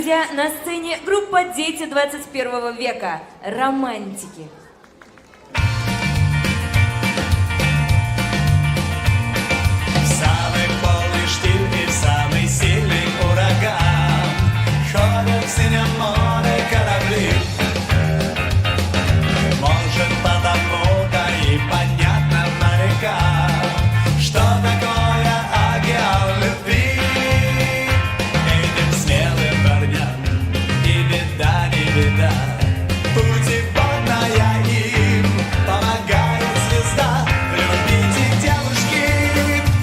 Друзья, на сцене группа «Дети 21 века» – романтики. Самый полный штиль и самый сильный ураган ходят в синем море корабли. Может, потому-то и понятно морякам, что такое океан любви. Этим смелым парням и беда, не беда. Путеводная им помогает звезда. Любите, девушки,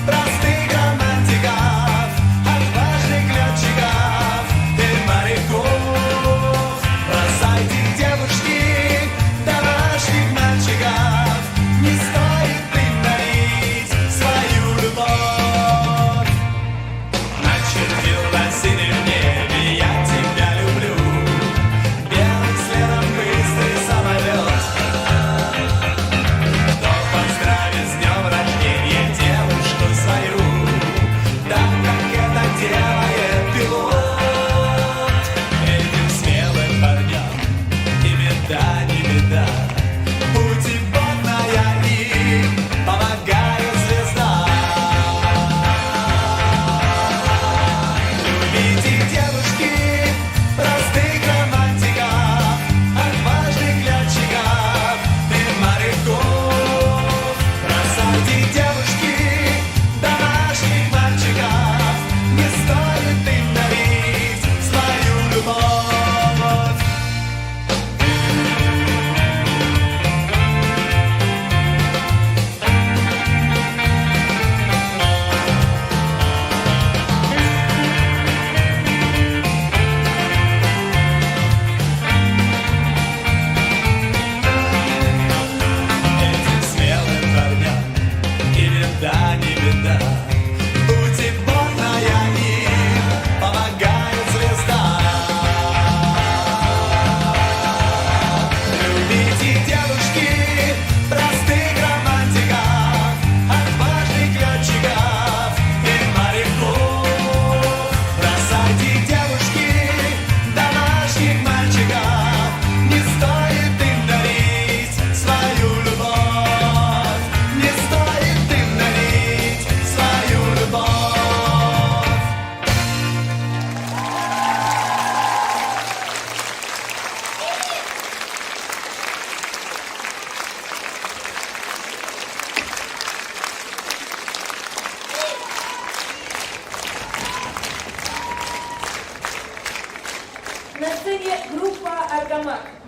простых романтиков, отважных летчиков и моряков. Бросайте, девушки, домашних мальчиков, не стоит притворить свою любовь. Начертил на синем небе я тебя люблю, белым следом быстрый самолет. Кто поздравит с днем рождения девушку свою, так как это делает пилот. Этим смелым парням и беда, не беда. Путеводная им помогает звезда. Любите, девушки, простых романтиков, отважных летчиков и моряков. Бросайте, девушки, домашних мальчиков, не стоит им дарить свою любовь. Этим смелым парням и беда, не беда. Путеводная им помогает звезда. Любите, девушки, простых романтиков, отважных летчиков и моряков. Бросайте, девушки, домашних мальчиков, не стоит им дарить свою любовь. Не стоит им дарить свою любовь. На сцене группа «Аргамак».